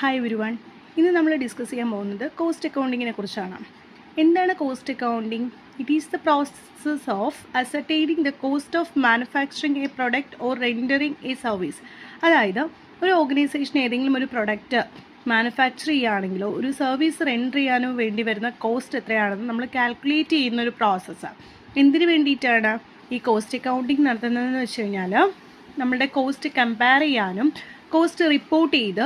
Hi everyone. ഇന്ന് നമ്മൾ discuss ചെയ്യാൻ പോകുന്നത് കോസ്റ്റ് അക്കൗണ്ടിങ്ങിനെ കുറിച്ചാണ്. എന്താണ് cost accounting? It is the process of ascertaining the cost of manufacturing A product or rendering A service. അതായത് ഒരു ഓർഗനൈസേഷൻ ഏതെങ്കിലും ഒരു പ്രൊഡക്റ്റ് മാനുഫാക്ചർ ചെയ്യുകയാണെങ്കിലോ ഒരു സർവീസ് റെൻഡർ ചെയ്യാനോ വേണ്ടി വരുന്ന കോസ്റ്റ് എത്രയാണെന്ന് നമ്മൾ കാൽക്കുലേറ്റ് ചെയ്യുന്ന ഒരു പ്രോസസ്സാണ്. എന്തിനു വേണ്ടിയിട്ടാണ് ഈ കോസ്റ്റ് അക്കൗണ്ടിങ് നടത്തുന്നതെന്ന് വെച്ച് കഴിഞ്ഞാൽ നമ്മളുടെ കോസ്റ്റ് കമ്പയർ ചെയ്യാനും കോസ്റ്റ് റിപ്പോർട്ട് ചെയ്ത്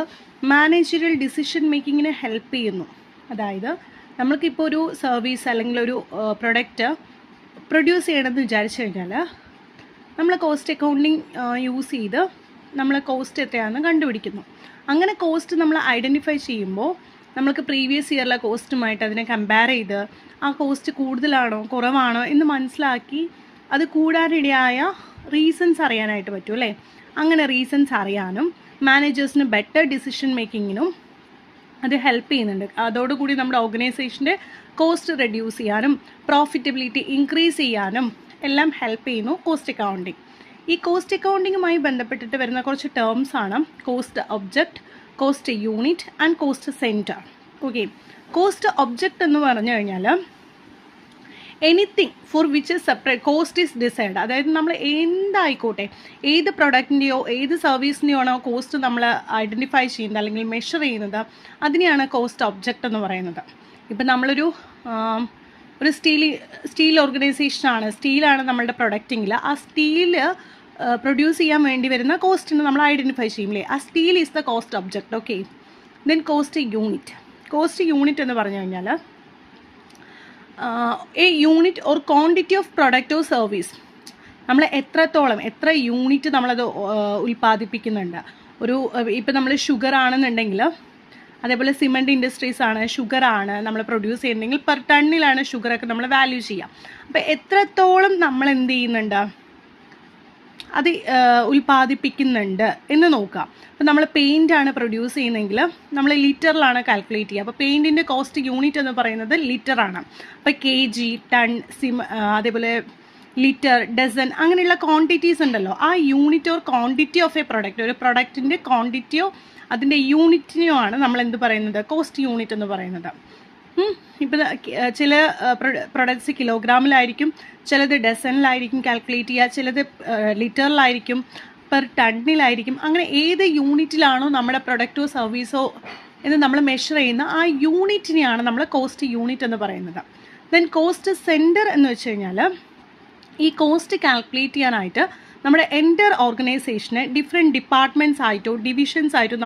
മാനേജറിയൽ ഡിസിഷൻ മേക്കിങ്ങിന് ഹെൽപ്പ് ചെയ്യുന്നു. അതായത് നമ്മൾക്കിപ്പോൾ ഒരു സർവീസ് അല്ലെങ്കിൽ ഒരു പ്രൊഡക്റ്റ് പ്രൊഡ്യൂസ് ചെയ്യണമെന്ന് വിചാരിച്ചു കഴിഞ്ഞാൽ നമ്മൾ കോസ്റ്റ് അക്കൗണ്ടിങ് യൂസ് ചെയ്ത് നമ്മൾ കോസ്റ്റ് എത്രയാണെന്ന് കണ്ടുപിടിക്കുന്നു. അങ്ങനെ കോസ്റ്റ് നമ്മൾ ഐഡൻറ്റിഫൈ ചെയ്യുമ്പോൾ നമ്മൾക്ക് പ്രീവിയസ് ഇയറിലെ കോസ്റ്റുമായിട്ട് അതിനെ കമ്പയർ ചെയ്ത് ആ കോസ്റ്റ് കൂടുതലാണോ കുറവാണോ എന്ന് മനസ്സിലാക്കി അത് കൂടാനിടയായ റീസൺസ് അറിയാനായിട്ട് പറ്റും അല്ലേ. അങ്ങനെ റീസൺസ് അറിയാനും മാനേജേഴ്സിന് ബെറ്റർ ഡിസിഷൻ മേക്കിങ്ങിനും അത് ഹെൽപ്പ് ചെയ്യുന്നുണ്ട്. അതോടുകൂടി നമ്മുടെ ഓർഗനൈസേഷൻ്റെ കോസ്റ്റ് റെഡ്യൂസ് ചെയ്യാനും പ്രോഫിറ്റബിലിറ്റി ഇൻക്രീസ് ചെയ്യാനും എല്ലാം ഹെൽപ്പ് ചെയ്യുന്നു കോസ്റ്റ് അക്കൗണ്ടിങ്. ഈ കോസ്റ്റ് അക്കൗണ്ടിങ്ങുമായി ബന്ധപ്പെട്ടിട്ട് വരുന്ന കുറച്ച് ടേംസ് ആണ് cost object, cost unit and cost centre. Okay, cost object എന്ന് പറഞ്ഞു കഴിഞ്ഞാൽ anything four which separate cost is decide. അതായത് നമ്മൾ എന്തായിക്കോട്ടെ, ഏത് പ്രൊഡക്റ്റിൻ്റെയോ ഏത് സർവീസിൻ്റെയോ ആണോ കോസ്റ്റ് നമ്മൾ ഐഡൻറ്റിഫൈ ചെയ്യുന്നത് അല്ലെങ്കിൽ മെഷർ ചെയ്യുന്നത്, അതിനെയാണ് കോസ്റ്റ് ഒബ്ജക്റ്റ് എന്ന് പറയുന്നത്. ഇപ്പം നമ്മളൊരു സ്റ്റീൽ ഓർഗനൈസേഷനാണ്, സ്റ്റീലാണ് നമ്മളുടെ പ്രൊഡക്റ്റെങ്കിൽ ആ സ്റ്റീല് പ്രൊഡ്യൂസ് ചെയ്യാൻ വേണ്ടി വരുന്ന കോസ്റ്റിന് നമ്മൾ ഐഡൻറ്റിഫൈ ചെയ്യില്ലേ, ആ steel is the cost object. Okay, then cost unit. Cost unit എന്ന് പറഞ്ഞു കഴിഞ്ഞാൽ A unit or quantity of product or service. നമ്മൾ എത്ര യൂണിറ്റ് നമ്മളത് ഉൽപ്പാദിപ്പിക്കുന്നുണ്ട്. ഒരു ഇപ്പം നമ്മൾ ഷുഗർ ആണെന്നുണ്ടെങ്കിൽ, അതേപോലെ സിമെൻറ്റ് ഇൻഡസ്ട്രീസ് ആണ്, ഷുഗറാണ് നമ്മൾ പ്രൊഡ്യൂസ് ചെയ്യുന്നുണ്ടെങ്കിൽ പെർ ടണ്ണിലാണ് ഷുഗറൊക്കെ നമ്മൾ വാല്യൂ ചെയ്യുക. അപ്പോൾ എത്രത്തോളം നമ്മൾ എന്ത് ചെയ്യുന്നുണ്ട്, അത് ഉൽപ്പാദിപ്പിക്കുന്നുണ്ട് എന്ന് നോക്കാം. അപ്പോൾ നമ്മൾ പെയിൻ്റാണ് പ്രൊഡ്യൂസ് ചെയ്യുന്നതെങ്കിൽ നമ്മൾ ലിറ്ററിലാണ് കാൽക്കുലേറ്റ് ചെയ്യുക. അപ്പോൾ പെയിൻറ്റിൻ്റെ കോസ്റ്റ് യൂണിറ്റ് എന്ന് പറയുന്നത് ലിറ്ററാണ്. അപ്പോൾ kg, ടൺ, അതേപോലെ ലിറ്റർ, ഡസൻ അങ്ങനെയുള്ള ക്വാണ്ടിറ്റീസ് ഉണ്ടല്ലോ. ആ unit or quantity of A product, ഒരു പ്രൊഡക്റ്റിൻ്റെ ക്വാണ്ടിറ്റിയോ അതിൻ്റെ യൂണിറ്റിനെയോ ആണ് നമ്മൾ എന്ത് പറയുന്നത്, കോസ്റ്റ് യൂണിറ്റ് എന്ന് പറയുന്നത്. ഇപ്പം ചില പ്രൊഡക്ട്സ് കിലോഗ്രാമിലായിരിക്കും, ചിലത് ഡസനിലായിരിക്കും കാൽക്കുലേറ്റ് ചെയ്യുക, ചിലത് ലിറ്ററിലായിരിക്കും, പെർ ടണ്ണിലായിരിക്കും. അങ്ങനെ ഏത് യൂണിറ്റിലാണോ നമ്മുടെ പ്രൊഡക്റ്റോ സർവീസോ എന്ന് നമ്മൾ മെഷർ ചെയ്യുന്ന ആ യൂണിറ്റിനെയാണ് നമ്മൾ കോസ്റ്റ് യൂണിറ്റ് എന്ന് പറയുന്നത്. ദെൻ കോസ്റ്റ് സെൻറ്റർ എന്ന് വെച്ച് കഴിഞ്ഞാൽ ഈ കോസ്റ്റ് കാൽക്കുലേറ്റ് ചെയ്യാനായിട്ട് നമ്മുടെ എൻ്റർ ഓർഗനൈസേഷനെ ഡിഫറെൻറ്റ് ഡിപ്പാർട്ട്മെൻറ്റ്സ് ആയിട്ടോ ഡിവിഷൻസ് ആയിട്ടോ